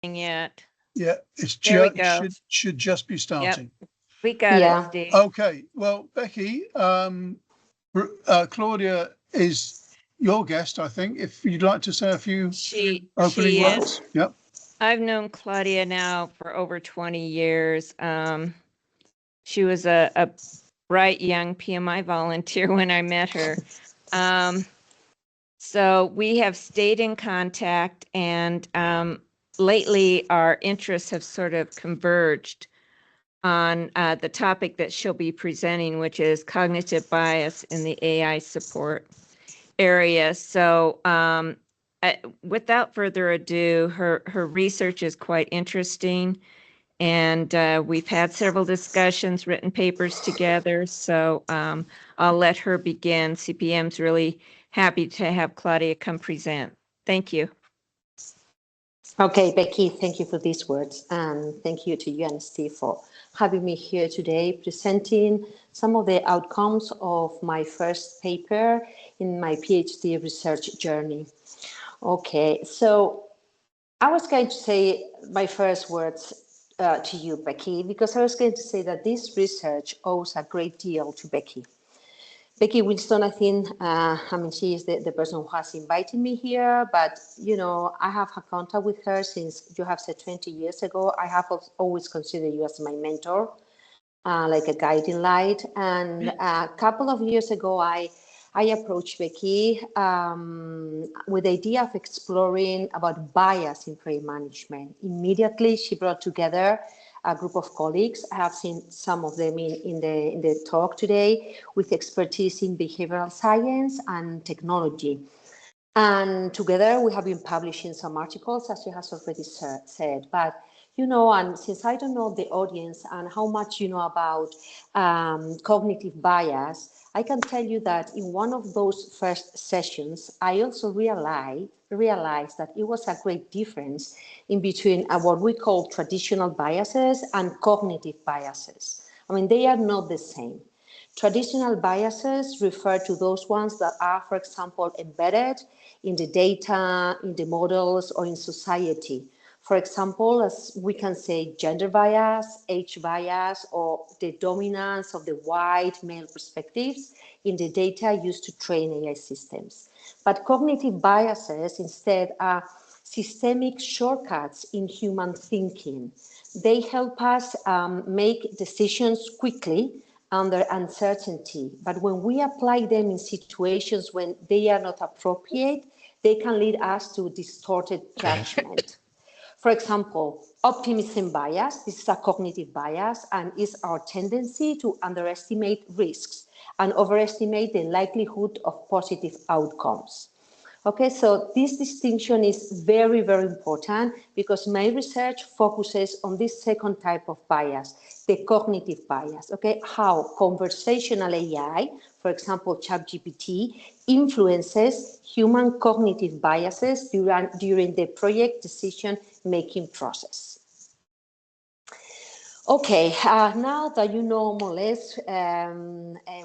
Yet. Yeah, it's There we just go. should just be Yep. starting. We got it, Yeah. Steve. Okay, well, Becky, Claudia is your guest, I think. If you'd like to say a few opening She words. is. Yep. I've known Claudia now for over 20 years. She was a bright young PMI volunteer when I met her. So we have stayed in contact, and lately our interests have sort of converged on the topic that she'll be presenting, which is cognitive bias in the AI support area. So without further ado, her research is quite interesting, and we've had several discussions, written papers together. So I'll let her begin. CPM's really happy to have Claudia come present. Thank you. Okay, Becky, thank you for these words, and thank you to you and Steve for having me here today presenting some of the outcomes of my first paper in my PhD research journey. Okay, so I was going to say my first words to you, Becky, because I was going to say that this research owes a great deal to Becky. Becky Winston, I think, she is the person who has invited me here, but, I have had contact with her since, you have said 20 years ago. I have always considered you as my mentor, like a guiding light. And a couple of years ago, I approached Becky with the idea of exploring about bias in project management. Immediately, she brought together a group of colleagues. I have seen some of them in the talk today with expertise in behavioral science and technology. And together we have been publishing some articles, as she has already said. But, and since I don't know the audience and how much you know about cognitive bias, I can tell you that in one of those first sessions, I also realized that it was a great difference in between what we call traditional biases and cognitive biases. I mean, they are not the same. Traditional biases refer to those ones that are, for example, embedded in the data, in the models, or in society. For example, as we can say, gender bias, age bias, or the dominance of the white male perspectives in the data used to train AI systems. But cognitive biases instead are systemic shortcuts in human thinking. They help us make decisions quickly under uncertainty. But when we apply them in situations when they are not appropriate, they can lead us to distorted judgment. For example, optimism bias, this is a cognitive bias and is our tendency to underestimate risks and overestimate the likelihood of positive outcomes. Okay, so this distinction is very, very important because my research focuses on this second type of bias, the cognitive bias, okay? How conversational AI, for example, ChatGPT, influences human cognitive biases during the project decision-making process. Okay, now that you know more or less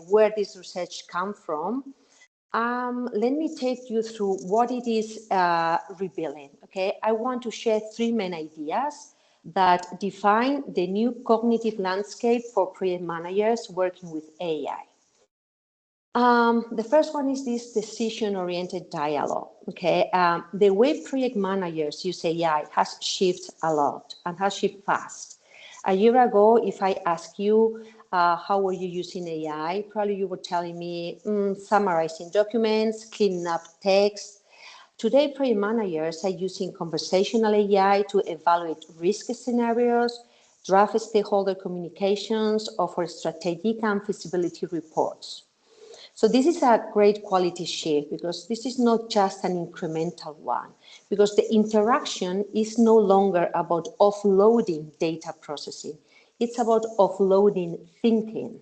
where this research comes from, let me take you through what it is revealing. Okay, I want to share three main ideas that define the new cognitive landscape for project managers working with AI. The first one is this decision-oriented dialogue. Okay, the way project managers use AI has shifted a lot and has shifted fast. A year ago, if I ask you how were you using AI, probably you were telling me summarizing documents, cleaning up text. Today, project managers are using conversational AI to evaluate risk scenarios, draft stakeholder communications, or for strategic and feasibility reports. So this is a great quality shift because this is not just an incremental one, because the interaction is no longer about offloading data processing. It's about offloading thinking.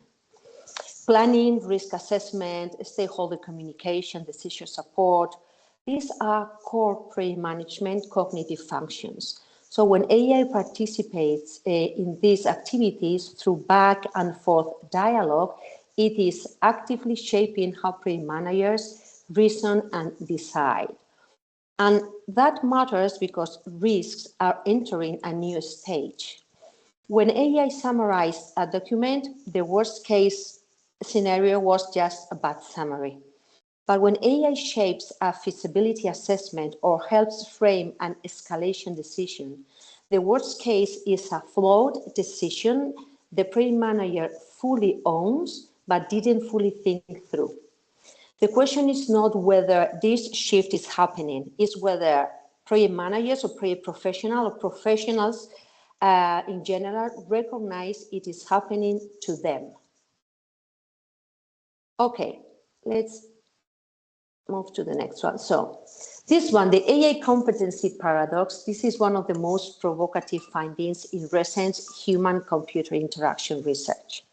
Planning, risk assessment, stakeholder communication, decision support, these are core project management cognitive functions. So when AI participates in these activities through back and forth dialogue, it is actively shaping how project managers reason and decide. And that matters because risks are entering a new stage. When AI summarized a document, the worst case scenario was just a bad summary. But when AI shapes a feasibility assessment or helps frame an escalation decision, the worst case is a flawed decision the project manager fully owns but didn't fully think through. The question is not whether this shift is happening, it's whether project managers or project professionals in general recognize it is happening to them. Okay, let's move to the next one. So this one, the AI competency paradox, this is one of the most provocative findings in recent human-computer interaction research.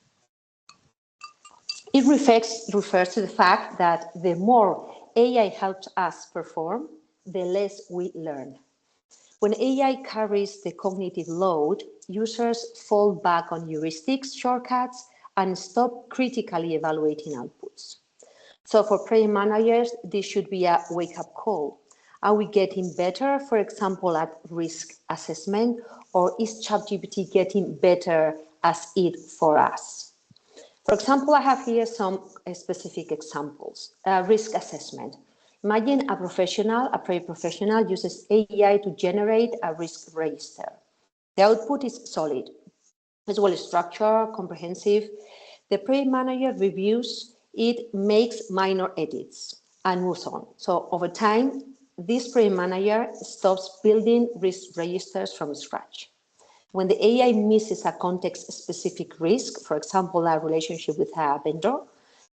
It refers to the fact that the more AI helps us perform, the less we learn. When AI carries the cognitive load, users fall back on heuristics, shortcuts, and stop critically evaluating outputs. So for project managers, this should be a wake-up call. Are we getting better, for example, at risk assessment, or is ChatGPT getting better as it for us? For example, I have here some specific examples. Risk assessment. Imagine a project professional uses AI to generate a risk register. The output is solid, as well as structured, comprehensive. The project manager reviews it, makes minor edits, and moves on. So over time, this project manager stops building risk registers from scratch. When the AI misses a context-specific risk, for example, a relationship with a vendor,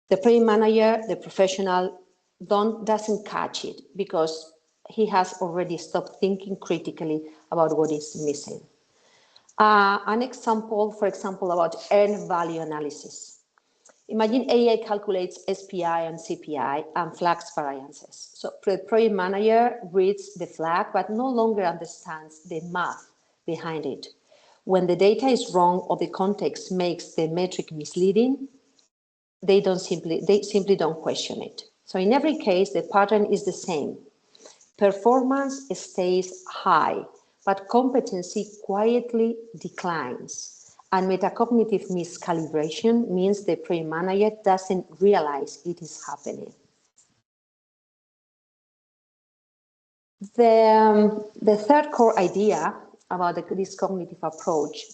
the project manager, the professional, doesn't catch it because he has already stopped thinking critically about what is missing. An example, for example, about earned value analysis. Imagine AI calculates SPI and CPI and flags variances. So the project manager reads the flag, but no longer understands the math behind it. When the data is wrong or the context makes the metric misleading, they simply don't question it. So in every case, the pattern is the same. Performance stays high, but competency quietly declines. And metacognitive miscalibration means the project manager doesn't realize it is happening. The third core idea about this cognitive approach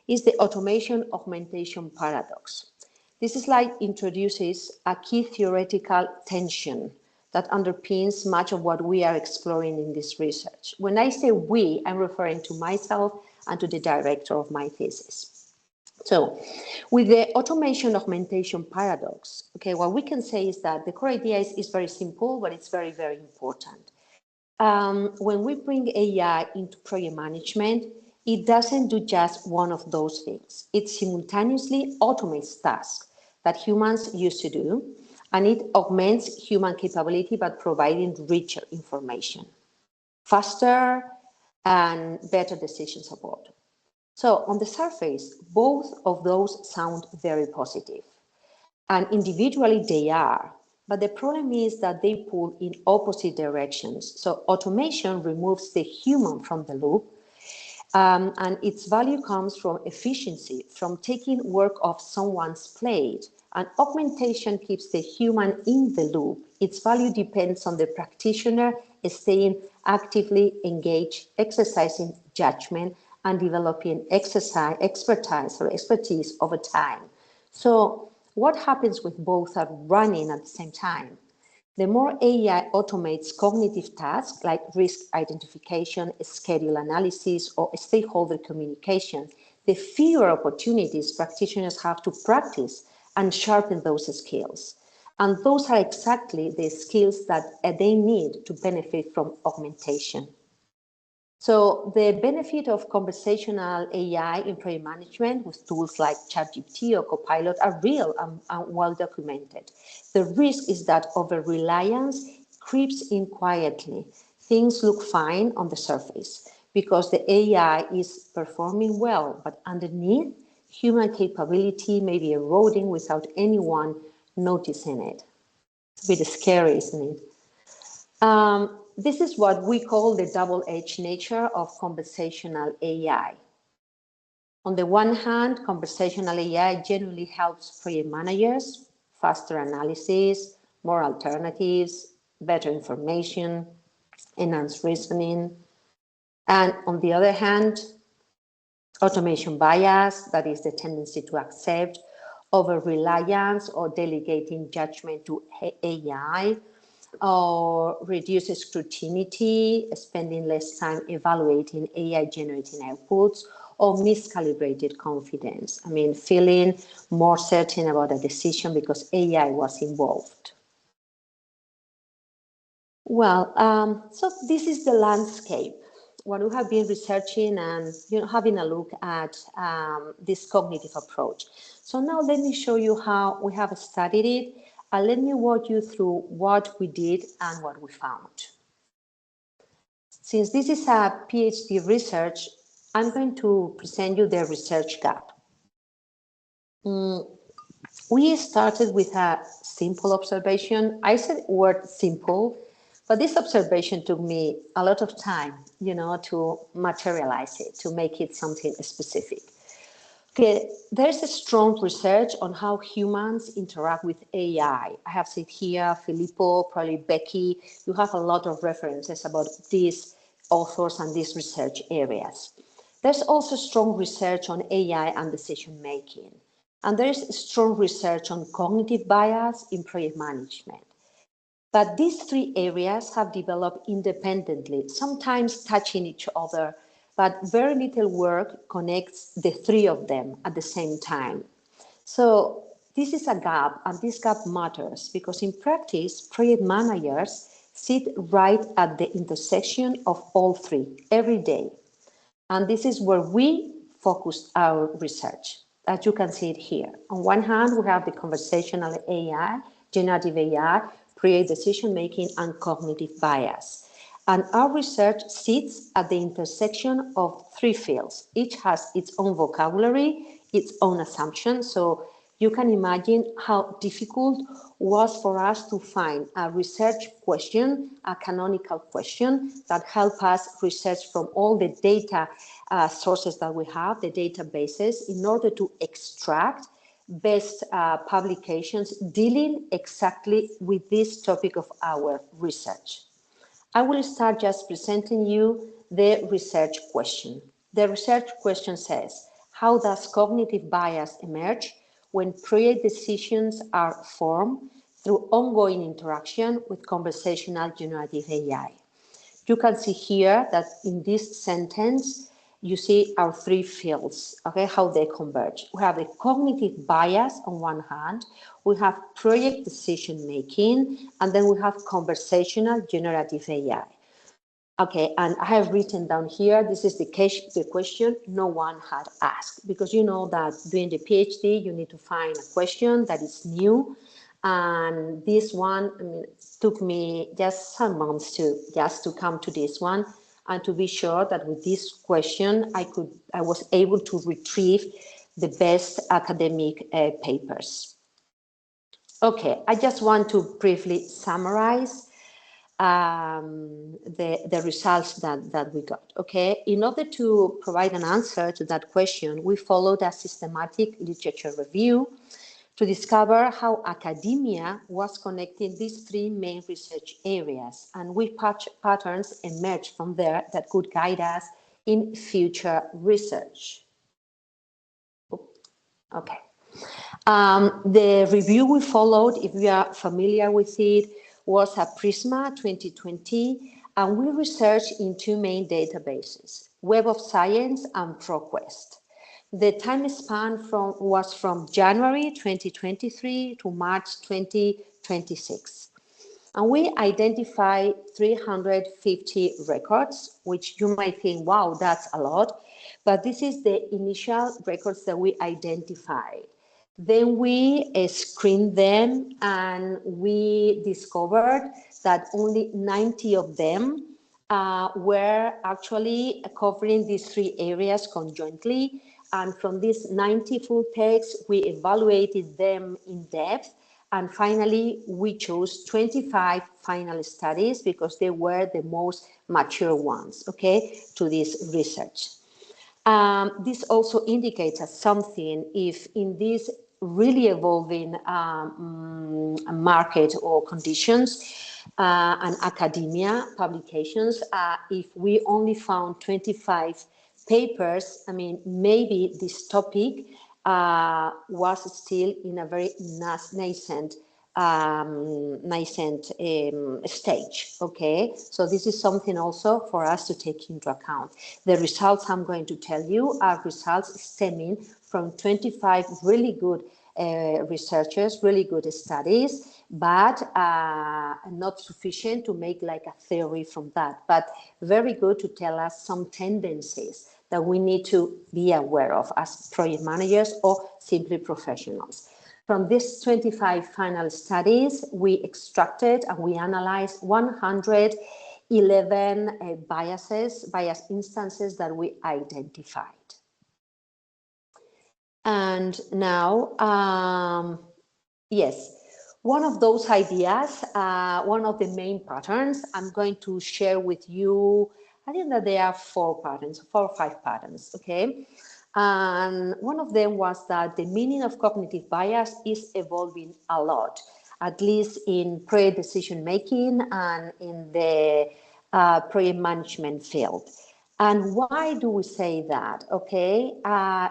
is the automation augmentation paradox. This slide introduces a key theoretical tension that underpins much of what we are exploring in this research. When I say we, I'm referring to myself and to the director of my thesis. So with the automation augmentation paradox, okay, what we can say is that the core idea is very simple, but it's very, very important. When we bring AI into project management, it doesn't do just one of those things. It simultaneously automates tasks that humans used to do, and it augments human capability by providing richer information, faster and better decision support. So on the surface, both of those sound very positive, and individually they are. But the problem is that they pull in opposite directions. So automation removes the human from the loop, and its value comes from efficiency, from taking work off someone's plate. And augmentation keeps the human in the loop. Its value depends on the practitioner staying actively engaged, exercising judgment, and developing expertise over time. So what happens with both are running at the same time? The more AI automates cognitive tasks like risk identification, schedule analysis, or stakeholder communication, the fewer opportunities practitioners have to practice and sharpen those skills. And those are exactly the skills that they need to benefit from augmentation. So the benefit of conversational AI in project management with tools like ChatGPT or Copilot are real and well documented. The risk is that over-reliance creeps in quietly. Things look fine on the surface because the AI is performing well, but underneath, human capability may be eroding without anyone noticing it. It's a bit scary, isn't it? this is what we call the double-edged nature of conversational AI. On the one hand, conversational AI generally helps project managers, faster analysis, more alternatives, better information, enhanced reasoning. And on the other hand, automation bias, that is the tendency to accept over-reliance or delegating judgment to AI, or reduce scrutiny, spending less time evaluating AI-generating outputs, or miscalibrated confidence. I mean, feeling more certain about a decision because AI was involved. Well, so this is the landscape. What we have been researching and having a look at this cognitive approach. So now let me show you how we have studied it, and let me walk you through what we did and what we found. Since this is a PhD research, I'm going to present you the research gap. We started with a simple observation. I said word simple, but this observation took me a lot of time, to materialize it, to make it something specific. Okay, there's a strong research on how humans interact with AI. I have said here, Filippo, probably Becky, you have a lot of references about these authors and these research areas. There's also strong research on AI and decision making. And there is strong research on cognitive bias in project management. But these three areas have developed independently, sometimes touching each other, but very little work connects the three of them at the same time. So this is a gap, and this gap matters because in practice, project managers sit right at the intersection of all three every day. And this is where we focused our research. As you can see it here. On one hand, we have the conversational AI, generative AI, create decision-making and cognitive bias. And our research sits at the intersection of three fields. Each has its own vocabulary, its own assumptions. So you can imagine how difficult it was for us to find a research question, a canonical question that help us research from all the data sources that we have, the databases, in order to extract best publications dealing exactly with this topic of our research. I will start just presenting you the research question. The research question says, how does cognitive bias emerge when project decisions are formed through ongoing interaction with conversational generative AI? You can see here that in this sentence, you see our three fields, okay, how they converge. We have the cognitive bias on one hand, we have project decision making, and then we have conversational generative AI. Okay, and I have written down here, this is the question no one had asked, because you know that doing the PhD, you need to find a question that is new. And this one, it took me just some months to come to this one, and to be sure that with this question, I was able to retrieve the best academic papers. Okay, I just want to briefly summarize the results that we got. Okay, in order to provide an answer to that question, we followed a systematic literature review to discover how academia was connecting these three main research areas, and which patterns emerged from there that could guide us in future research. Okay. The review we followed, if you are familiar with it, was a Prisma 2020, and we researched in two main databases, Web of Science and ProQuest. The time span was from January 2023 to March 2026. And we identified 350 records, which you might think, wow, that's a lot. But this is the initial records that we identified. Then we screened them, and we discovered that only 90 of them were actually covering these three areas conjointly. And from these 90 full texts, we evaluated them in depth, And finally, we chose 25 final studies because they were the most mature ones, okay, to this research. This also indicates us something if in this really evolving market or conditions and academia publications, if we only found 25 papers, I mean, maybe this topic was still in a very nascent stage. Okay, so this is something also for us to take into account. The results I'm going to tell you are results stemming from 25 really good researchers, really good studies, but not sufficient to make like a theory from that, but very good to tell us some tendencies that we need to be aware of as project managers or simply professionals. From these 25 final studies, we extracted and we analyzed 111 bias instances that we identified. And now, yes, one of those ideas, one of the main patterns I'm going to share with you, I think that there are 4 or 5 patterns, okay? And one of them was that the meaning of cognitive bias is evolving a lot, at least in project decision making and in the project management field. And why do we say that? Okay,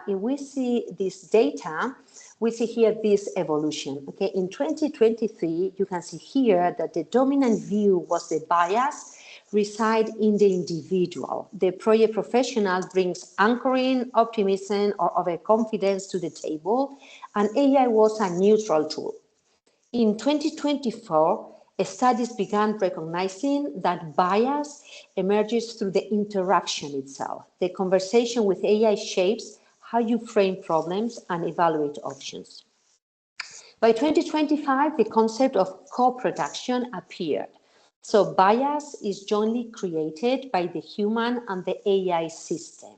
if we see this data, we see here this evolution. Okay, in 2023, you can see here that the dominant view was the bias reside in the individual. The project professional brings anchoring, optimism, or overconfidence to the table, and AI was a neutral tool. In 2024, studies began recognizing that bias emerges through the interaction itself. The conversation with AI shapes how you frame problems and evaluate options. By 2025, the concept of co-production appeared. So bias is jointly created by the human and the AI system.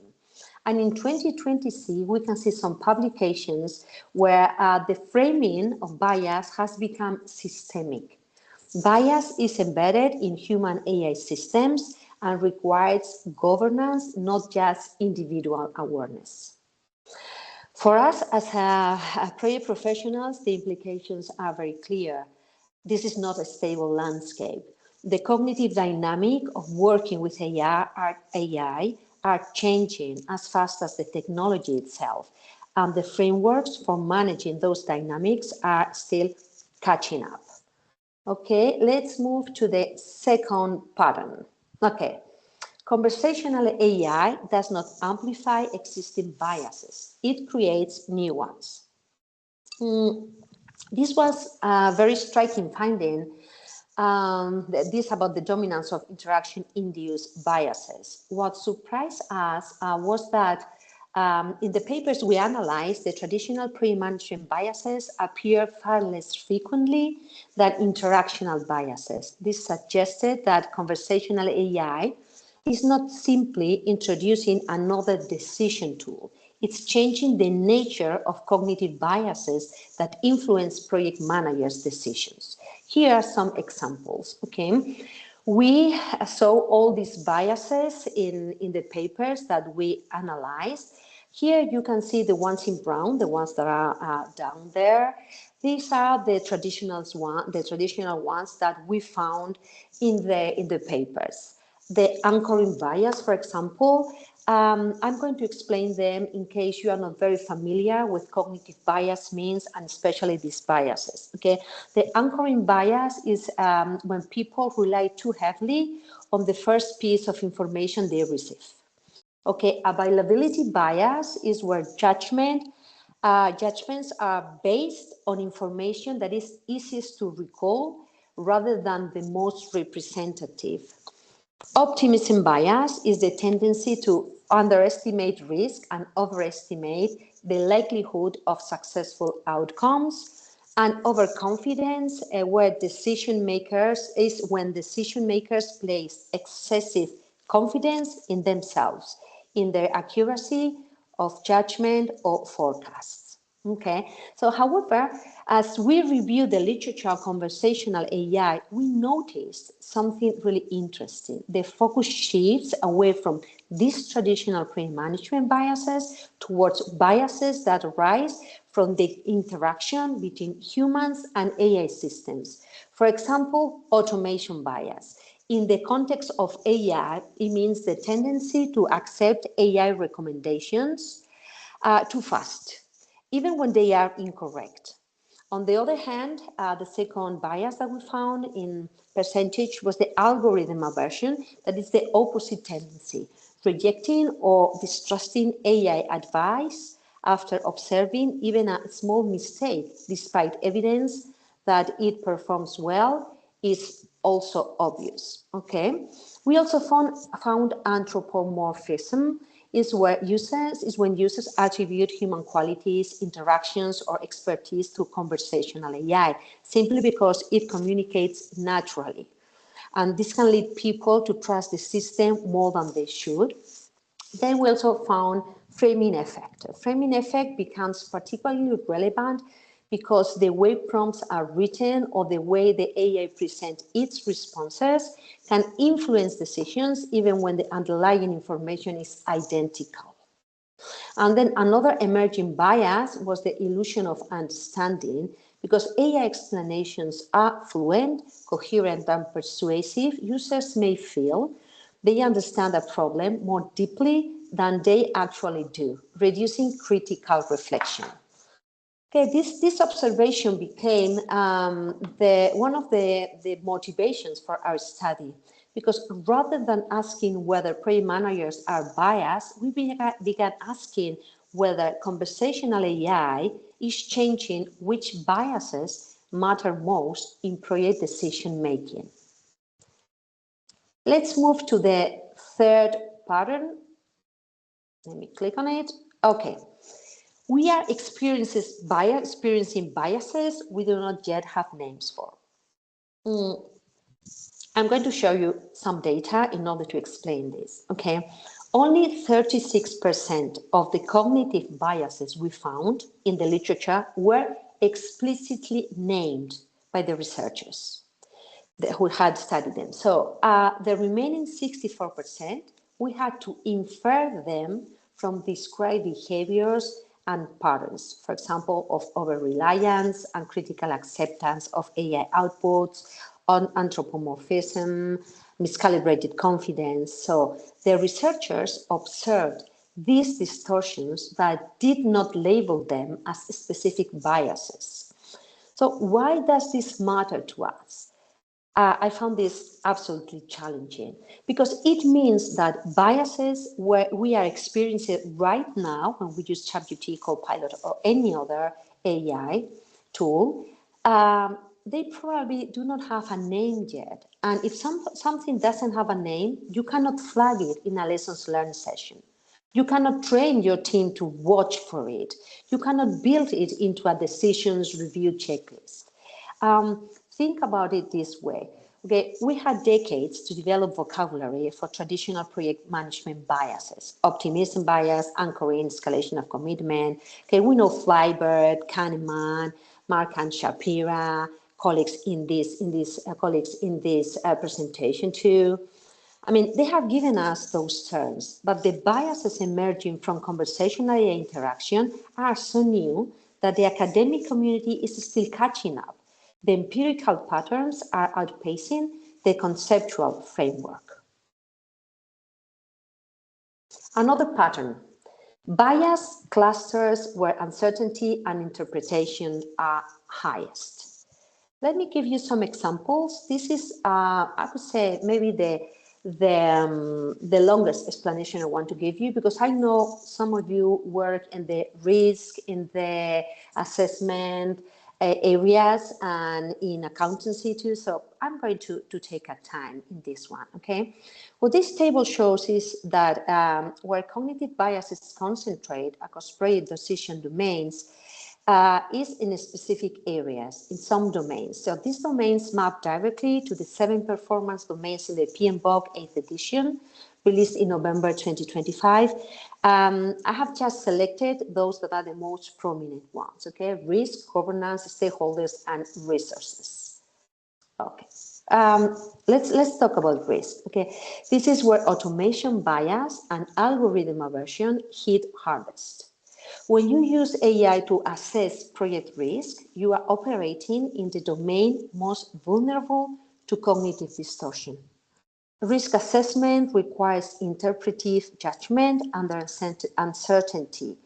And in 2020, we can see some publications where the framing of bias has become systemic. Bias is embedded in human AI systems and requires governance, not just individual awareness. For us as project professionals, the implications are very clear. This is not a stable landscape. The cognitive dynamic of working with AI are changing as fast as the technology itself, and the frameworks for managing those dynamics are still catching up. Okay, let's move to the second pattern. Okay, conversational AI does not amplify existing biases. It creates new ones. This was a very striking finding, this about the dominance of interaction-induced biases. What surprised us was that in the papers we analyzed, the traditional pre-management biases appear far less frequently than interactional biases. This suggested that conversational AI is not simply introducing another decision tool. It's changing the nature of cognitive biases that influence project managers' decisions. Here are some examples, okay? We saw all these biases in the papers that we analyzed. Here you can see the ones in brown, the ones that are down there. These are the traditional ones that we found in the papers. The anchoring bias, for example, I'm going to explain them in case you are not very familiar with cognitive bias means, and especially these biases, okay? The anchoring bias is when people rely too heavily on the first piece of information they receive. Okay, availability bias is where judgments are based on information that is easiest to recall rather than the most representative. Optimism bias is the tendency to underestimate risk and overestimate the likelihood of successful outcomes. And overconfidence, where decision makers place excessive confidence in themselves, in their accuracy of judgment or forecasts. Okay, so however, as we review the literature on conversational AI, we noticed something really interesting. The focus shifts away from these traditional pre-management biases towards biases that arise from the interaction between humans and AI systems. For example, automation bias. In the context of AI, it means the tendency to accept AI recommendations too fast, even when they are incorrect. On the other hand, the second bias that we found in percentage was the algorithm aversion, that is the opposite tendency, rejecting or distrusting AI advice after observing even a small mistake, despite evidence that it performs well, is also obvious. Okay. We also found anthropomorphism is when users attribute human qualities, interactions, or expertise to conversational AI simply because it communicates naturally. And this can lead people to trust the system more than they should. Then we also found framing effect. Framing effect becomes particularly relevant because the way prompts are written or the way the AI presents its responses can influence decisions even when the underlying information is identical. And then another emerging bias was the illusion of understanding. Because AI explanations are fluent, coherent, and persuasive, users may feel they understand a problem more deeply than they actually do, reducing critical reflection. Okay, this observation became one of the motivations for our study, because rather than asking whether project managers are biased, we began asking whether conversational AI is changing which biases matter most in project decision making. Let's move to the third pattern. Let me click on it. Okay. We are experiencing biases we do not yet have names for. I'm going to show you some data in order to explain this, okay? Only 36% of the cognitive biases we found in the literature were explicitly named by the researchers who had studied them. So the remaining 64%, we had to infer them from described behaviors and patterns, for example, of over-reliance and critical acceptance of AI outputs, on anthropomorphism, miscalibrated confidence. So the researchers observed these distortions but did not label them as specific biases. So why does this matter to us? I found this absolutely challenging because it means that biases where we are experiencing right now when we use ChatGPT, Copilot, or any other AI tool, they probably do not have a name yet. And if something doesn't have a name, you cannot flag it in a lessons learned session. You cannot train your team to watch for it. You cannot build it into a decisions review checklist. Think about it this way. Okay, we had decades to develop vocabulary for traditional project management biases, optimism bias, anchoring, escalation of commitment. Okay, we know Flybird, Kahneman, Mark and Shapira, colleagues in this presentation too. I mean, they have given us those terms, but the biases emerging from conversational AI interaction are so new that the academic community is still catching up. The empirical patterns are outpacing the conceptual framework. Another pattern, bias clusters where uncertainty and interpretation are highest. Let me give you some examples. This is, I would say, maybe the longest explanation I want to give you, because I know some of you work in the risk, in the assessment areas and in accountancy too. So I'm going to take a time in this one, okay? What this table shows is that where cognitive biases concentrate across project decision domains is in specific areas, in some domains. So these domains map directly to the 7 performance domains in the PMBOK 8th edition, released in November 2025. I have just selected those that are the most prominent ones, okay? Risk, governance, stakeholders, and resources. Okay, let's talk about risk, okay? This is where automation bias and algorithm aversion hit hardest. When you use AI to assess project risk, you are operating in the domain most vulnerable to cognitive distortion. Risk assessment requires interpretive judgment under uncertainty,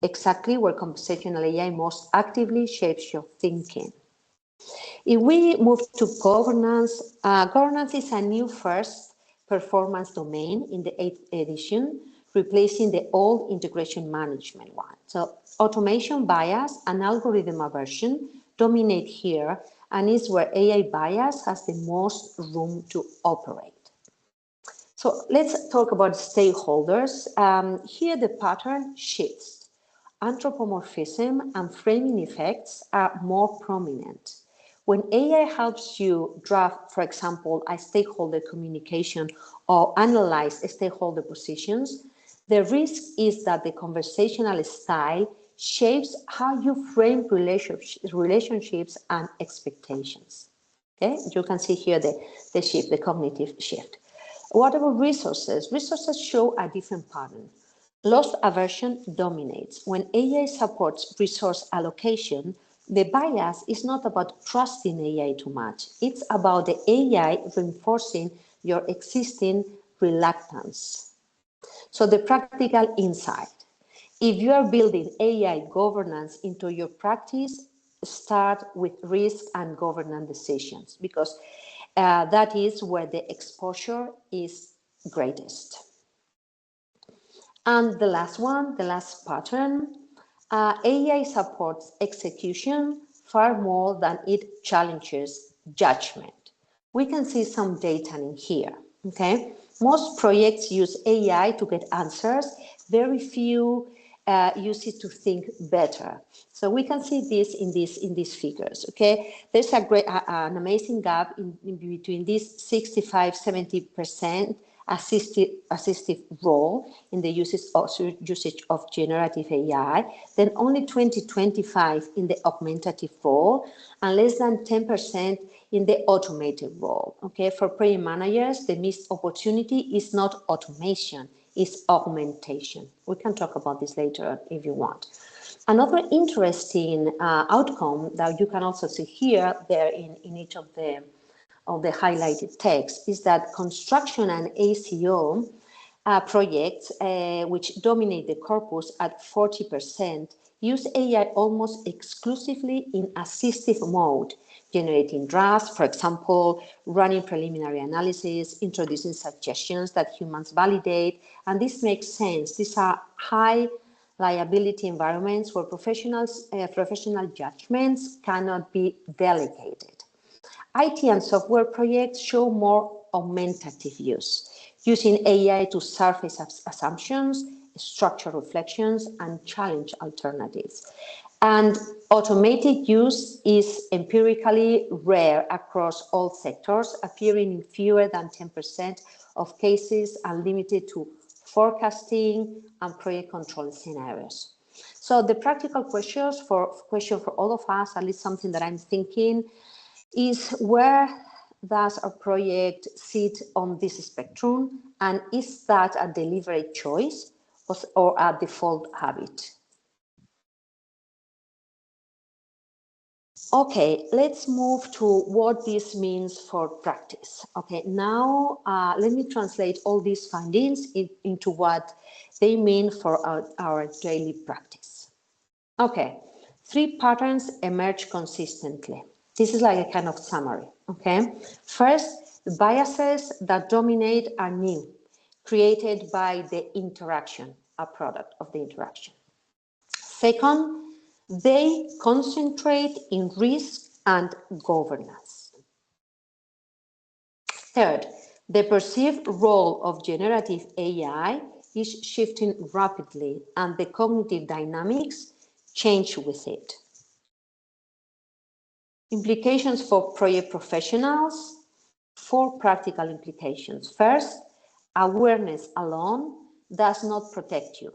exactly where conversational AI most actively shapes your thinking. If we move to governance, governance is a new first performance domain in the 8th edition, replacing the old integration management one. So automation bias and algorithm aversion dominate here, and is where AI bias has the most room to operate. So let's talk about stakeholders. Here the pattern shifts. Anthropomorphism and framing effects are more prominent. When AI helps you draft, for example, a stakeholder communication or analyze stakeholder positions, the risk is that the conversational style shapes how you frame relationships and expectations. Okay, you can see here the shift, the cognitive shift. What about resources? Resources show a different pattern. Loss aversion dominates. When AI supports resource allocation, the bias is not about trusting AI too much. It's about the AI reinforcing your existing reluctance. So the practical insight. If you are building AI governance into your practice, start with risk and governance decisions, because that is where the exposure is greatest. And the last one, the last pattern, AI supports execution far more than it challenges judgment. We can see some data in here, okay? Most projects use AI to get answers. Very few use it to think better. So we can see this in these figures, okay? There's an amazing gap in between this 65-70% assistive role in the usage of generative AI, then only 20-25 in the augmentative role, and less than 10% in the automated role. Okay, for project managers, the missed opportunity is not automation, it's augmentation. We can talk about this later if you want. Another interesting outcome that you can also see here, there in each of the highlighted text, is that construction and ACO projects, which dominate the corpus at 40%, use AI almost exclusively in assistive mode, generating drafts, for example, running preliminary analysis, introducing suggestions that humans validate, and this makes sense. These are high liability environments where professional judgments cannot be delegated. IT and software projects show more augmentative use, using AI to surface assumptions, structure reflections, and challenge alternatives. And automated use is empirically rare across all sectors, appearing in fewer than 10% of cases and limited to forecasting and project control scenarios. So the practical question for all of us, at least something that I'm thinking, is where does a project sit on this spectrum, and is that a deliberate choice or a default habit? Okay, let's move to what this means for practice. Okay, now let me translate all these findings into what they mean for our daily practice. Okay, 3 patterns emerge consistently. This is like a kind of summary, okay? First, the biases that dominate are new, created by the interaction, a product of the interaction. Second, they concentrate in risk and governance. Third, the perceived role of generative AI is shifting rapidly, and the cognitive dynamics change with it. Implications for project professionals, 4 practical implications. First, awareness alone does not protect you.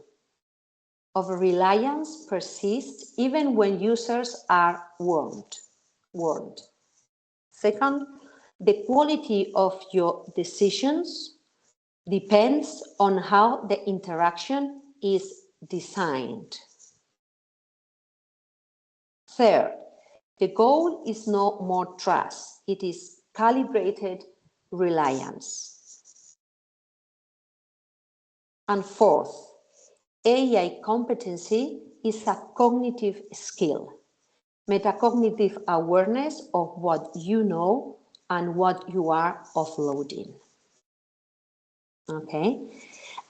Over-reliance persists even when users are warned. Second, the quality of your decisions depends on how the interaction is designed. Third, the goal is no more trust, it is calibrated reliance. And fourth, AI competency is a cognitive skill, metacognitive awareness of what you know and what you are offloading. Okay,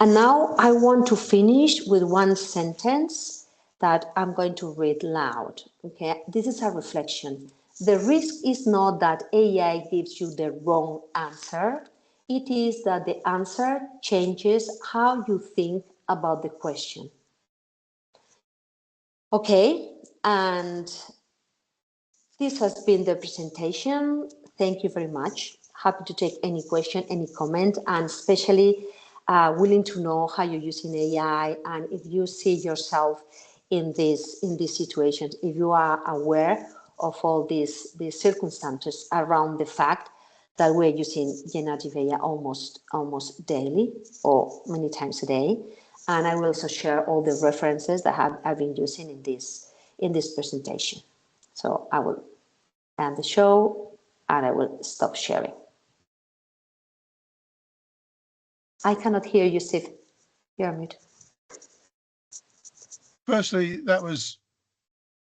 and now I want to finish with one sentence that I'm going to read loud. Okay, this is a reflection. The risk is not that AI gives you the wrong answer. It is that the answer changes how you think about the question. Okay, and this has been the presentation. Thank you very much. Happy to take any question, any comment, and especially willing to know how you're using AI and if you see yourself in these situations, if you are aware of all these circumstances around the fact that we're using generative AI almost daily or many times a day. And I will also share all the references that I've been using in this presentation. So I will end the show and I will stop sharing. I cannot hear you, Steve. You're on mute. Firstly, that was,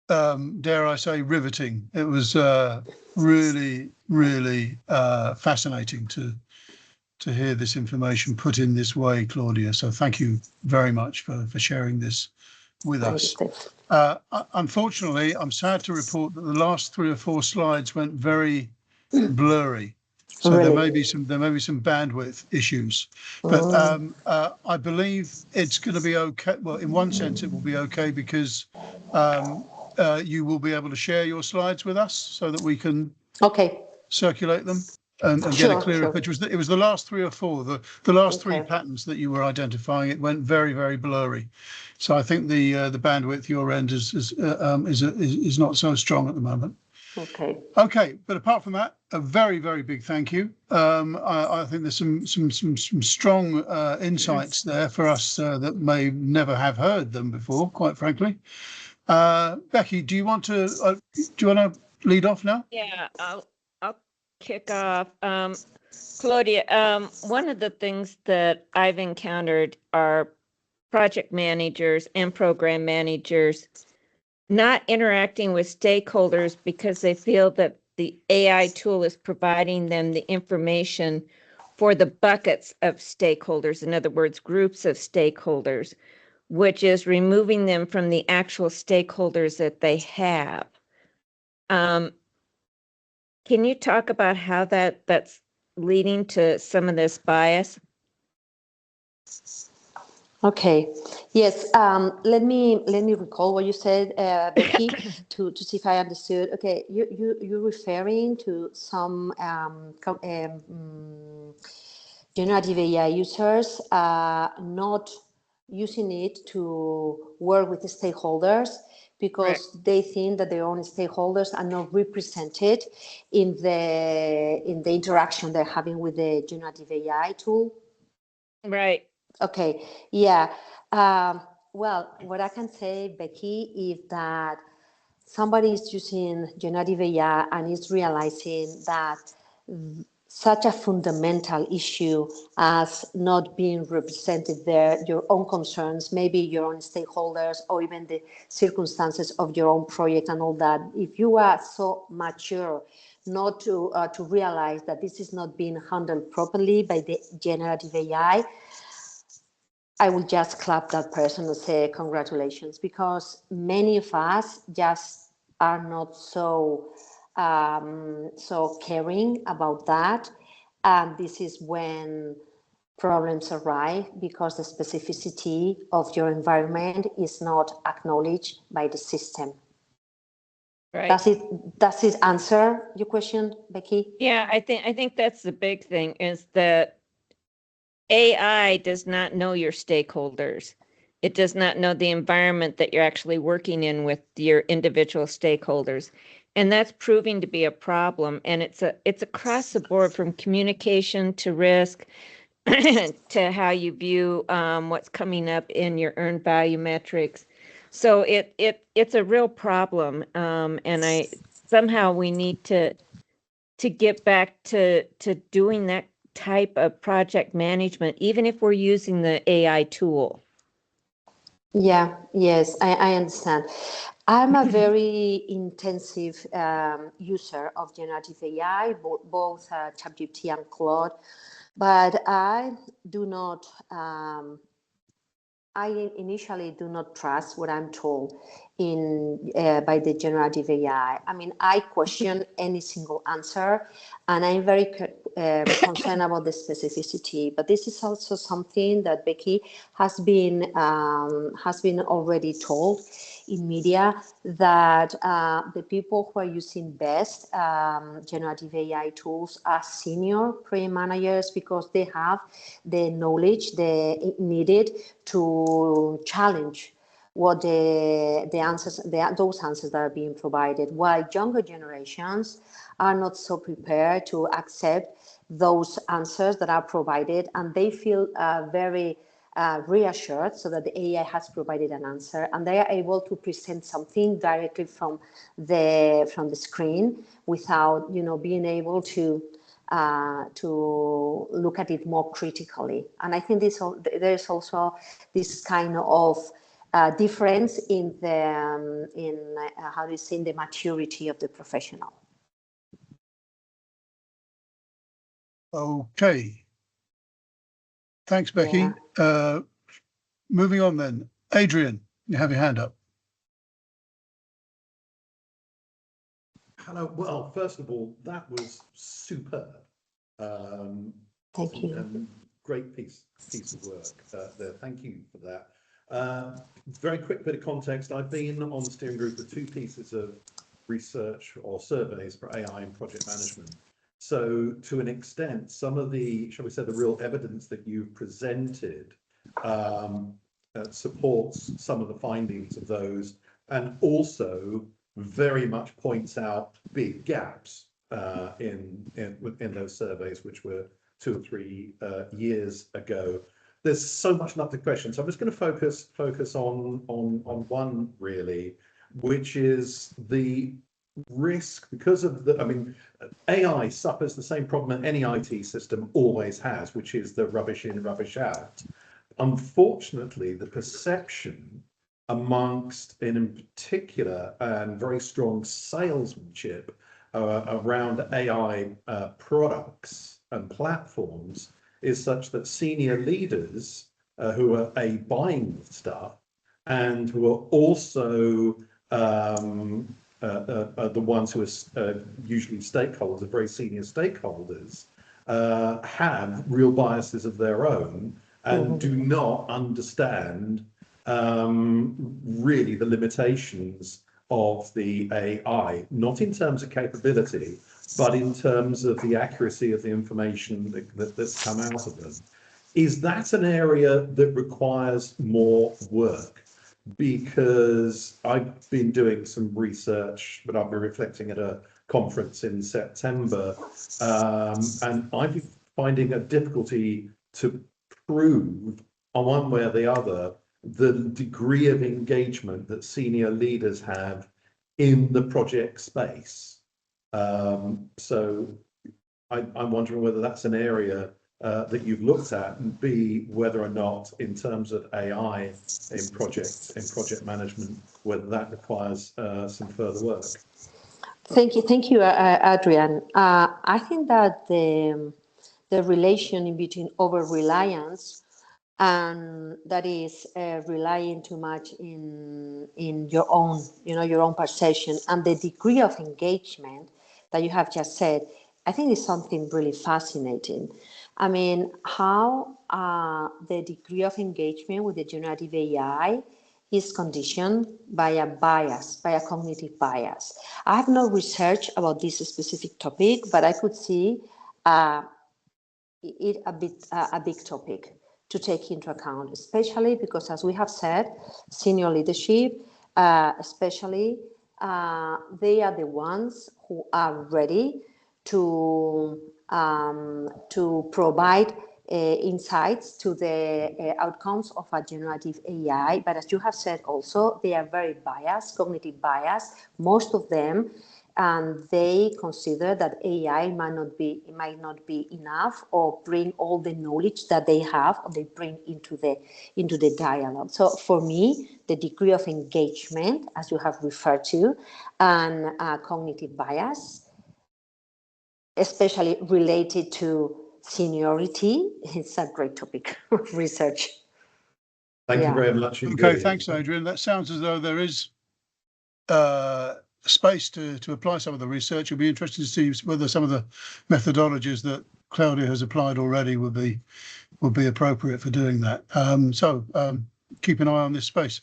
dare I say, riveting. It was really, really fascinating to hear this information put in this way, Claudia. So thank you very much for sharing this with us. Unfortunately, I'm sad to report that the last 3 or 4 slides went very blurry. So really? there may be some bandwidth issues, but I believe it's going to be okay. Well, in one sense, it will be okay because you will be able to share your slides with us so that we can circulate them and get a clearer picture. It was the last 3 or 4, the last 3 patterns that you were identifying. It went very, very blurry. So I think the bandwidth your end is not so strong at the moment. Okay, but apart from that, a very, very big thank you. I think there's some strong insights there for us that may never have heard them before, quite frankly. Becky, do you want to lead off now? Yeah, I'll kick off. Claudia, one of the things that I've encountered are project managers and program managers not interacting with stakeholders because they feel that the AI tool is providing them the information for the buckets of stakeholders, in other words, groups of stakeholders, which is removing them from the actual stakeholders that they have. Can you talk about how that's leading to some of this bias? Okay. Yes. Let me recall what you said, Becky, to see if I understood. Okay. You're referring to some generative AI users not using it to work with the stakeholders because they think that their own stakeholders are not represented in the interaction they're having with the generative AI tool. Right. Okay. Yeah. Well, what I can say, Becky, is that somebody is using generative AI and is realizing that such a fundamental issue as not being represented there, your own concerns, maybe your own stakeholders, or even the circumstances of your own project and all that. If you are so mature not to realize that this is not being handled properly by the generative AI, I will just clap that person and say congratulations, because many of us just are not so caring about that, and this is when problems arise because the specificity of your environment is not acknowledged by the system. Right. Does it answer your question, Becky? Yeah, I think that's the big thing, is that AI does not know your stakeholders. It does not know the environment that you're actually working in with your individual stakeholders. And that's proving to be a problem. And it's across the board, from communication to risk to how you view what's coming up in your earned value metrics. So it's a real problem. And somehow we need to get back to doing that type of project management, even if we're using the AI tool. Yeah, yes, I understand. I'm a very intensive user of generative AI, both ChatGPT and Claude, but I do not I initially do not trust what I'm told by the generative AI. I mean, I question any single answer, and I'm very concerned about the specificity. But this is also something that Becky has been already told in media, that the people who are using best generative AI tools are senior project managers, because they have the knowledge they needed to challenge what the answers, those answers that are being provided, while younger generations are not so prepared to accept those answers that are provided, and they feel very reassured, so that the AI has provided an answer, and they are able to present something directly from the screen, without being able to look at it more critically. And I think there's also this kind of difference in the how do you say, in the maturity of the professional. Okay. Thanks, Becky. Yeah. Moving on then. Adrian, you have your hand up. Hello. Well, first of all, that was superb. Thank you. Great piece of work there. Thank you for that. Very quick bit of context. I've been on the steering group of 2 pieces of research or surveys for AI in project management. So to an extent, some of the, shall we say, the real evidence that you've presented supports some of the findings of those, and also very much points out big gaps in those surveys, which were 2 or 3 years ago. There's so much love to question, so I'm just going to focus on one really, which is the risk, because of the, I mean, AI suffers the same problem that any IT system always has, which is the rubbish in, rubbish out. Unfortunately, the perception amongst, in particular, and very strong salesmanship around AI products and platforms is such that senior leaders who are buying stuff, and who are also the ones who are usually stakeholders, very senior stakeholders, have real biases of their own, and do not understand really the limitations of the AI, not in terms of capability, but in terms of the accuracy of the information that's come out of them. Is that an area that requires more work? Because I've been doing some research, but I'll be reflecting at a conference in September, and I've been finding a difficulty to prove, on one way or the other, the degree of engagement that senior leaders have in the project space. So I'm wondering whether that's an area that you've looked at, and B, whether or not, in terms of AI in project management, whether that requires some further work. Thank you, Adrian. I think that the relation in between over-reliance, and that is relying too much in your own perception, and the degree of engagement that you have just said, I think is something really fascinating. I mean, how the degree of engagement with the generative AI is conditioned by a bias, by a cognitive bias. I have no research about this specific topic, but I could see it a big topic to take into account, especially because, as we have said, senior leadership, especially, they are the ones who are ready to provide insights to the outcomes of a generative AI. But as you have said also, they are very biased, cognitive bias, most of them, and they consider that AI might not be enough or bring all the knowledge that they have or they bring into the dialogue. So for me, the degree of engagement, as you have referred to, and cognitive bias, especially related to seniority, it's a great topic of research. Thank you very much indeed. Okay, thanks, Adrian. That sounds as though there is space to apply some of the research. It'll be interesting to see whether some of the methodologies that Claudia has applied already would be appropriate for doing that. So keep an eye on this space.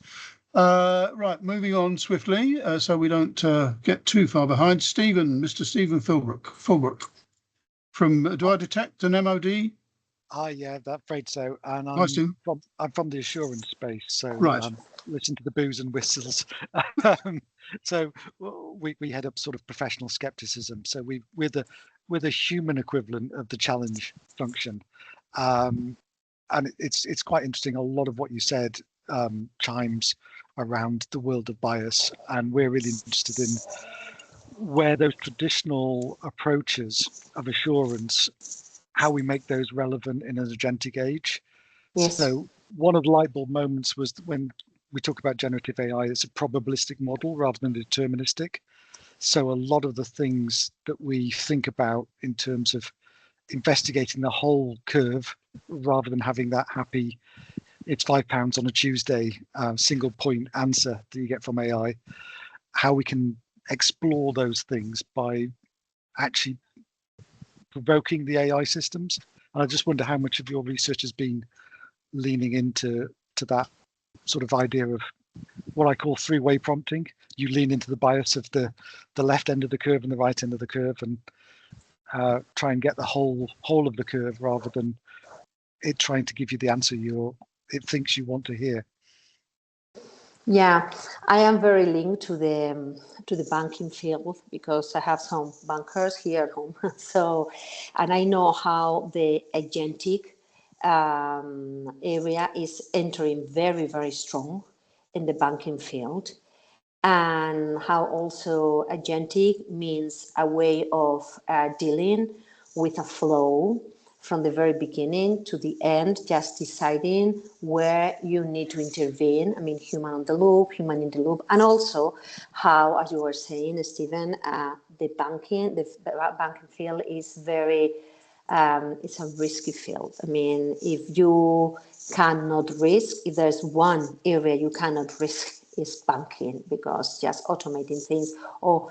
Right, moving on swiftly so we don't get too far behind. Mr. Stephen Fulbrook from, do I detect an MOD? Yeah, I'm afraid so. And Nice to. I'm from the assurance space, so Right. listen to the boos and whistles. So we head up sort of professional skepticism. So we're the human equivalent of the challenge function, and it's quite interesting. A lot of what you said chimes around the world of bias, and we're really interested in where those traditional approaches of assurance, how we make those relevant in an agentic age. Yes. So one of the light bulb moments was when we talk about generative AI, it's a probabilistic model rather than deterministic. So a lot of the things that we think about in terms of investigating the whole curve rather than having that happy, it's £5 on a Tuesday, single point answer that you get from AI, how we can explore those things by actually provoking the AI systems. And I just wonder how much of your research has been leaning into that sort of idea of what I call three-way prompting. You lean into the bias of the left end of the curve and the right end of the curve, and try and get the whole of the curve rather than it trying to give you the answer it thinks you want to hear. Yeah, I am very linked to the banking field because I have some bankers here at home. So, and I know how the agentic area is entering very, very strong in the banking field, and how also agentic means a way of dealing with a flow from the very beginning to the end, just deciding where you need to intervene. I mean, human in the loop, and also how, as you were saying, Stephen, the banking field is very, it's a risky field. I mean, if you cannot risk, if there's one area you cannot risk, is banking, because just automating things or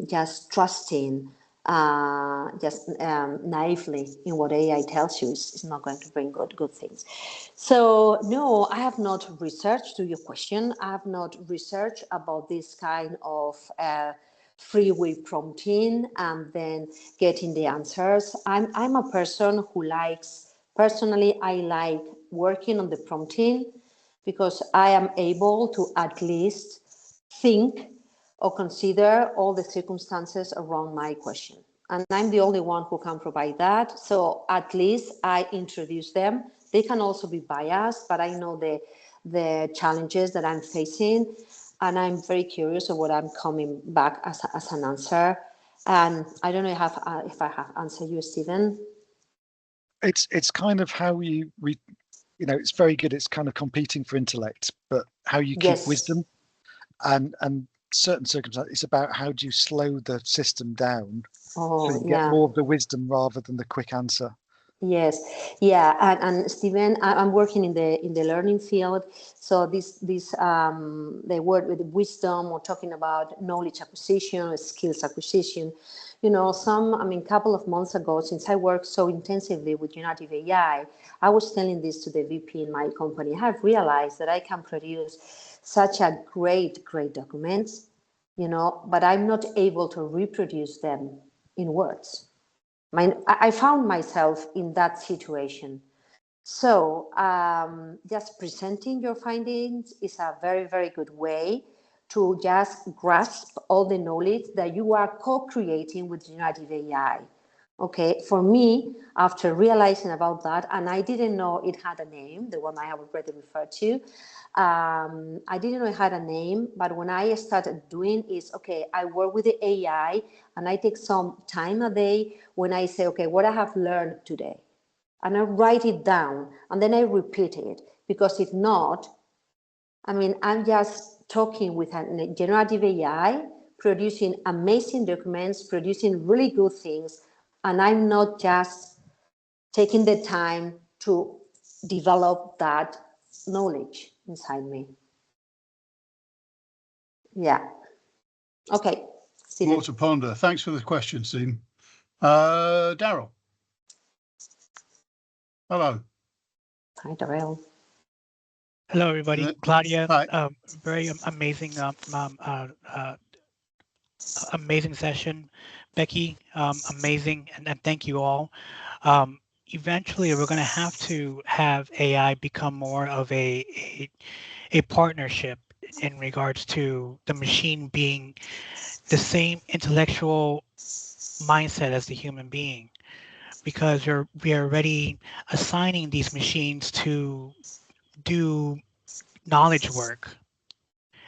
just trusting naively in what AI tells you is not going to bring good things. So no, I have not researched, to your question, I have not researched about this kind of freeway prompting and then getting the answers. I'm a person who personally, I like working on the prompting because I am able to at least think or consider all the circumstances around my question. And I'm the only one who can provide that. So at least I introduce them. They can also be biased, but I know the challenges that I'm facing. And I'm very curious of what I'm coming back as an answer. And I don't know if I have answered you, Stephen. It's kind of how it's very good. It's kind of competing for intellect, but how you keep wisdom and certain circumstances, it's about how do you slow the system down so you get more of the wisdom rather than the quick answer. Yes, yeah, and Stephen, I'm working in the learning field. So they work with wisdom or talking about knowledge acquisition, skills acquisition. Couple of months ago, since I work so intensively with generative AI, I was telling this to the VP in my company. I have realized that I can produce such a great documents, but I'm not able to reproduce them in words. I found myself in that situation. So just presenting your findings is a very, very good way to just grasp all the knowledge that you are co-creating with generative AI. Okay, for me, after realizing about that, and I didn't know it had a name, the one I have already referred to, I didn't know it had a name, but when I started doing is, okay, I work with the AI and I take some time a day when I say, okay, what I have learned today. And I write it down and then I repeat it, because if not, I mean, I'm just talking with a generative AI, producing amazing documents, producing really good things, and I'm not just taking the time to develop that knowledge inside me. Yeah. Okay, Stephen. More to ponder. Thanks for the question, Stephen. Daryl. Hello. Hi, Darrell. Hello, everybody. Claudia, Hi. very amazing, amazing session. Becky, amazing, and thank you all. Eventually, we're going to have AI become more of a partnership in regards to the machine being the same intellectual mindset as the human being, because we are already assigning these machines to do knowledge work,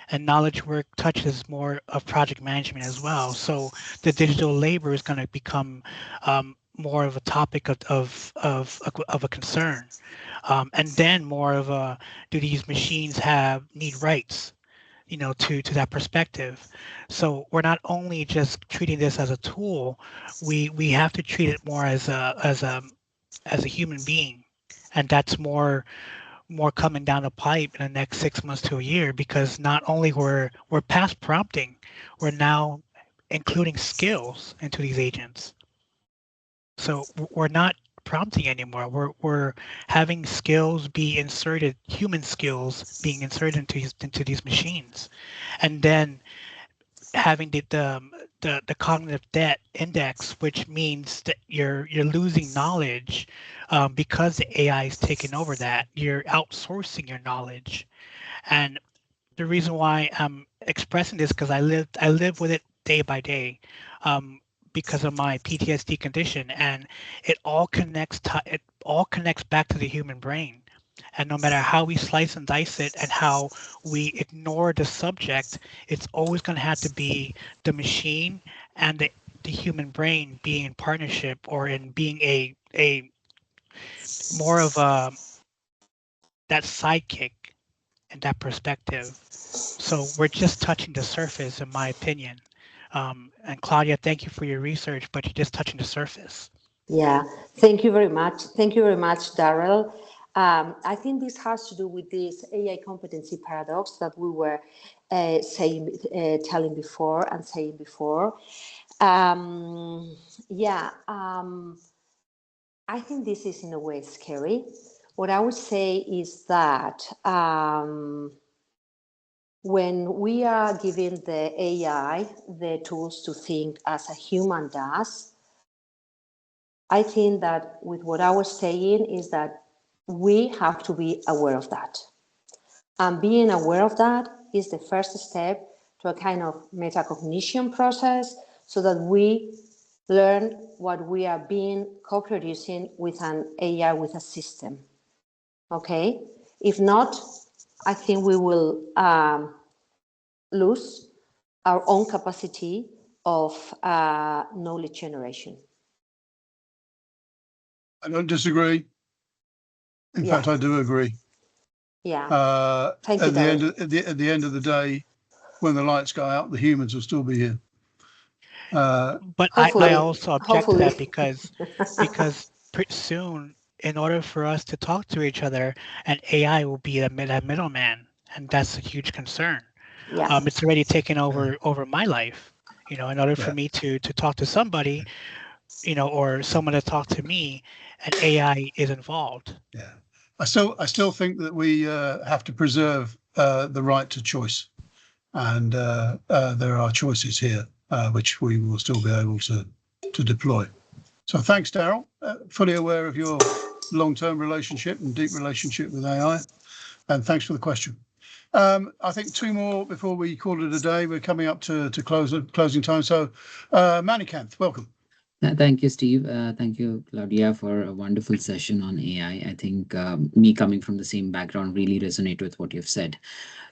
and knowledge work touches more of project management as well. So the digital labor is going to become more of a topic of a concern, and then more of a, do these machines need rights? To that perspective. So we're not only just treating this as a tool, we have to treat it more as a human being, and that's more coming down the pipe in the next 6 months to a year, because not only we're past prompting, we're now including skills into these agents. So we're not prompting anymore. We're having skills be inserted, human skills being inserted into these machines, and then having the cognitive debt index, which means that you're losing knowledge because the AI is taking over that. You're outsourcing your knowledge, and the reason why I'm expressing this, because I live with it day by day, because of my PTSD condition, and it all connects back to the human brain. And no matter how we slice and dice it and how we ignore the subject, it's always going to have to be the machine and the human brain being in partnership, or in being a more of that sidekick in that perspective. So we're just touching the surface, in my opinion. And Claudia, thank you for your research, but you're just touching the surface. Yeah, thank you very much. Thank you very much, Darrell. I think this has to do with this AI competency paradox that we were telling before and saying before. I think this is in a way scary. What I would say is that when we are giving the AI the tools to think as a human does, I think that with what I was saying is that we have to be aware of that. And being aware of that is the first step to a kind of metacognition process, so that we learn what we are being co-producing with an AI, with a system. Okay? If not, I think we will lose our own capacity of knowledge generation. I don't disagree. In fact, I do agree. Yeah. Thank you, at the end of the day, when the lights go out, the humans will still be here. But I also object to that, because pretty soon, in order for us to talk to each other, an AI will be that middleman, and that's a huge concern. Yeah. It's already taken over my life. In order for me to talk to somebody, or someone to talk to me, an AI is involved. Yeah, I still think that we have to preserve the right to choice, and there are choices here which we will still be able to deploy. So thanks, Daryl. Fully aware of your long-term relationship and deep relationship with AI. And thanks for the question. I think two more before we call it a day. We're coming up to closing time. So Manikanth, welcome. Thank you, Steve. Thank you, Claudia, for a wonderful session on AI. I think me coming from the same background really resonate with what you've said.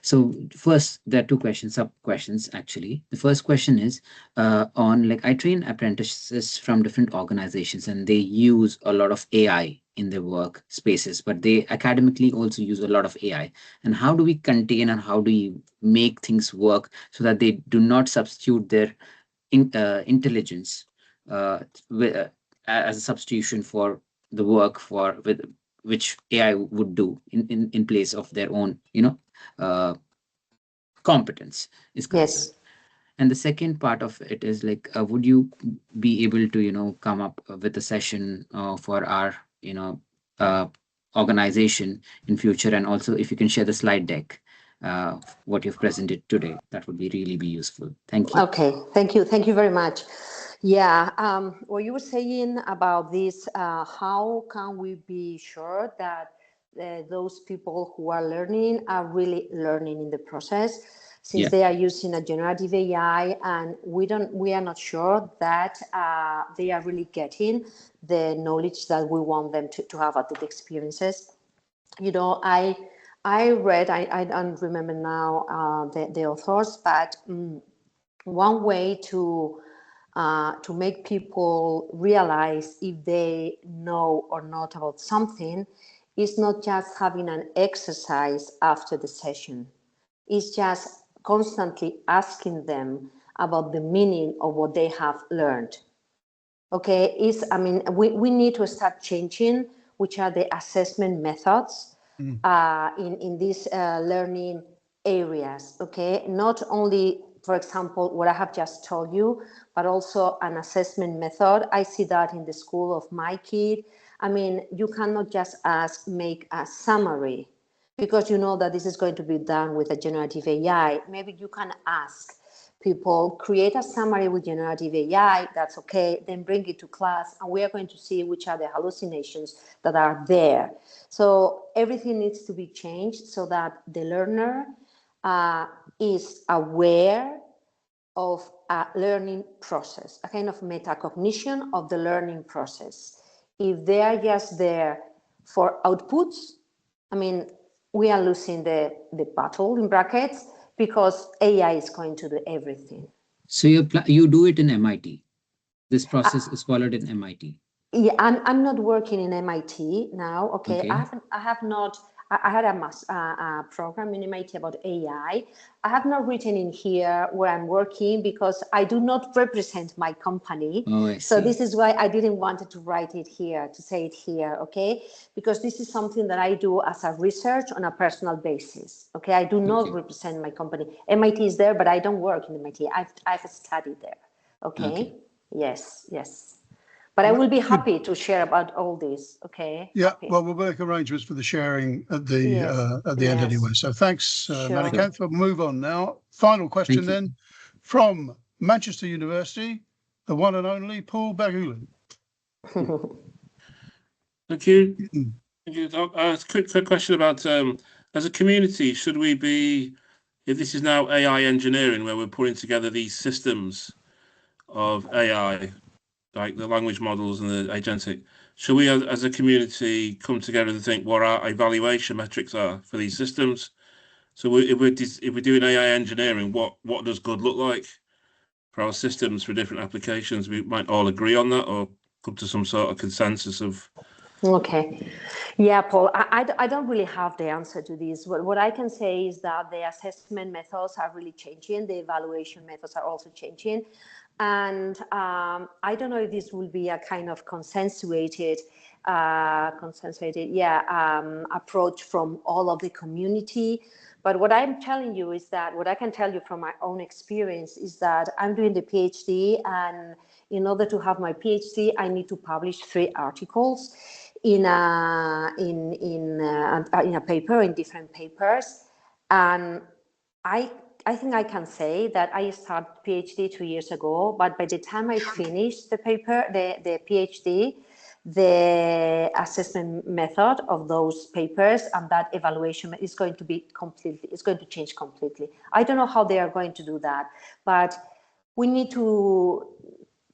So first, there are two questions, sub questions actually. The first question is on, like, I train apprentices from different organizations and they use a lot of AI in their work spaces, but they academically also use a lot of AI. And how do we contain and how do we make things work so that they do not substitute their intelligence as a substitution for the work with which AI would do in place of their own, competence is concerned. Yes. And the second part of it is like, would you be able to, come up with a session for our, organization in future? And also if you can share the slide deck, what you've presented today, that would really be useful. Thank you. Okay, thank you. Thank you very much. Yeah, what you were saying about this, how can we be sure that those people who are learning are really learning in the process, since they are using a generative AI, and we are not sure that they are really getting the knowledge that we want them to have at the experiences. I read, I don't remember now the authors, but one way to make people realize if they know or not about something is not just having an exercise after the session. It's just constantly asking them about the meaning of what they have learned. Okay, we need to start changing which are the assessment methods in these learning areas. Okay, not only, for example, what I have just told you, but also an assessment method. I see that in the school of my kid. I mean, you cannot just make a summary because you know that this is going to be done with a generative AI. Maybe you can ask people, create a summary with generative AI, that's okay, then bring it to class, and we are going to see which are the hallucinations that are there. So everything needs to be changed so that the learner is aware of a learning process, a kind of metacognition of the learning process. If they are just there for outputs, I mean, we are losing the battle in brackets, because AI is going to do everything. So you do it in MIT. This process is followed in MIT. Yeah, I'm not working in MIT now. Okay, I have not. I had a program in MIT about AI. I have not written in here where I'm working because I do not represent my company. Oh, I see. So this is why I didn't want to write it here, to say it here, okay? Because this is something that I do as a research on a personal basis, okay? I do not represent my company. MIT is there, but I don't work in MIT. I've studied there, okay? Yes. But I will be happy to share about all this. Okay. Yeah. Happy. Well, we'll make arrangements for the sharing at the end anyway. So thanks, Manikanth. We'll move on now. Final question then, from Manchester University, the one and only Paul Bagulin. Thank you. Quick question about as a community, should we be, if this is now AI engineering, where we're putting together these systems of AI, like the language models and the agentic, should we as a community come together and think what our evaluation metrics are for these systems? So if we're doing AI engineering, what does good look like for our systems for different applications? We might all agree on that or come to some sort of consensus of. Okay. Yeah, Paul, I don't really have the answer to this. What I can say is that the assessment methods are really changing. The evaluation methods are also changing. And I don't know if this will be a kind of consensuated approach from all of the community. But what I'm telling you is that, what I can tell you from my own experience is that I'm doing the PhD, and in order to have my PhD, I need to publish 3 articles in a paper, in different papers. And think I can say that I started PhD 2 years ago, but by the time I finished the paper, the PhD, the assessment method of those papers and that evaluation is going to be completely, it's going to change completely. I don't know how they are going to do that, but we need to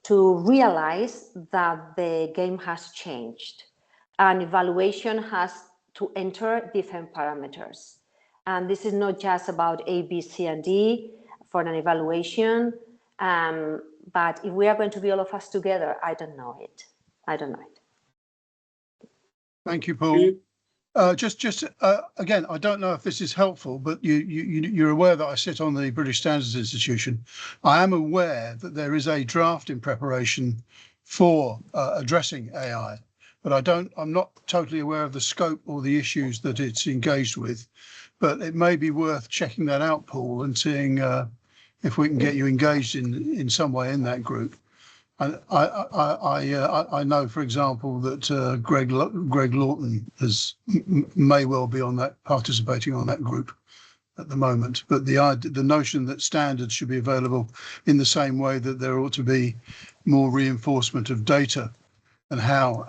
realize that the game has changed and evaluation has to enter different parameters. And this is not just about A, B, C, and D for an evaluation. But if we are going to be all of us together, I don't know it. I don't know it. Thank you, Paul. Again, I don't know if this is helpful, but you're aware that I sit on the British Standards Institution. I am aware that there is a draft in preparation for addressing AI, but I'm not totally aware of the scope or the issues that it's engaged with. But it may be worth checking that out, Paul, and seeing if we can get you engaged in some way in that group. And I know, for example, that Greg Lawton may well be participating on that group at the moment. But the notion that standards should be available in the same way that there ought to be more reinforcement of data and how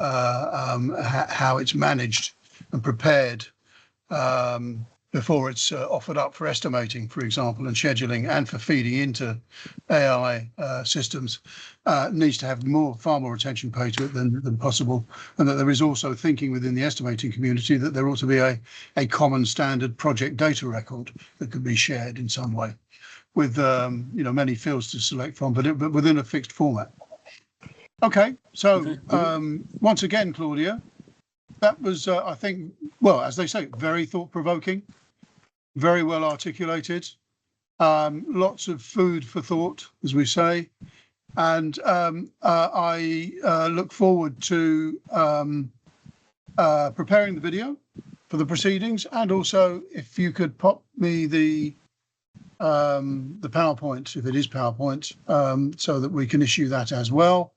it's managed and prepared before it's offered up for estimating, for example, and scheduling, and for feeding into AI systems, needs to have far more attention paid to it than possible. And that there is also thinking within the estimating community that there ought to be a common standard project data record that could be shared in some way with many fields to select from, but within a fixed format. Okay, so once again, Claudia, that was, I think, well, as they say, very thought-provoking, very well articulated, lots of food for thought, as we say. And I look forward to preparing the video for the proceedings, and also if you could pop me the PowerPoint, if it is PowerPoint, so that we can issue that as well.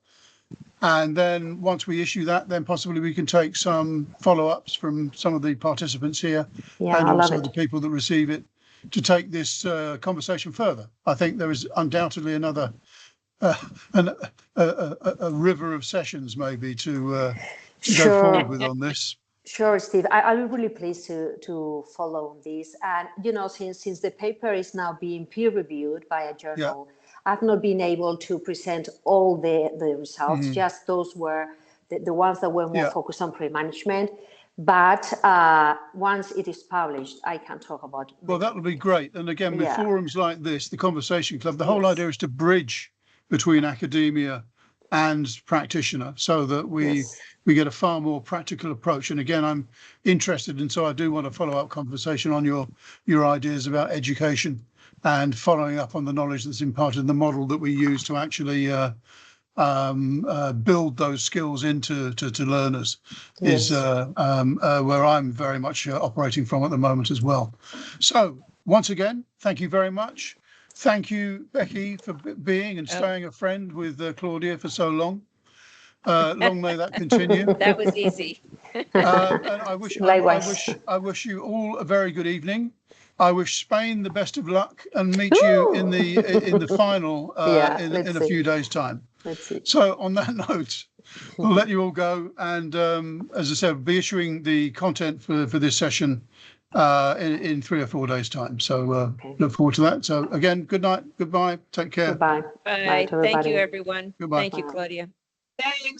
And then once we issue that, then possibly we can take some follow-ups from some of the participants here, and also the people that receive it, to take this conversation further. I think there is undoubtedly another a river of sessions maybe to go forward with on this. Sure, Steve. I'll be really pleased to follow this. And since the paper is now being peer reviewed by a journal, I've not been able to present all the results. Just those were the ones that were more focused on pre-management. But once it is published, I can talk about it. Well, that would be great. And again, with forums like this, the Conversation Club, the whole idea is to bridge between academia and practitioner, so that we get a far more practical approach. And again, I'm interested, and so I do want to follow up conversation on your ideas about education and following up on the knowledge that's imparted in the model that we use to actually build those skills into learners, is where I'm very much operating from at the moment as well. So once again, thank you very much. Thank you, Becky, for being and staying a friend with Claudia for so long. Long may that continue. That was easy. And I wish you all a very good evening. I wish Spain the best of luck, and meet you in the final in a few days' time. So on that note, we'll let you all go, and as I said, be issuing the content for this session in 3 or 4 days' time. So look forward to that. So again, good night, goodbye, take care. Goodbye. Bye. Thank you, everyone. Goodbye. Thank you, Claudia. Thanks.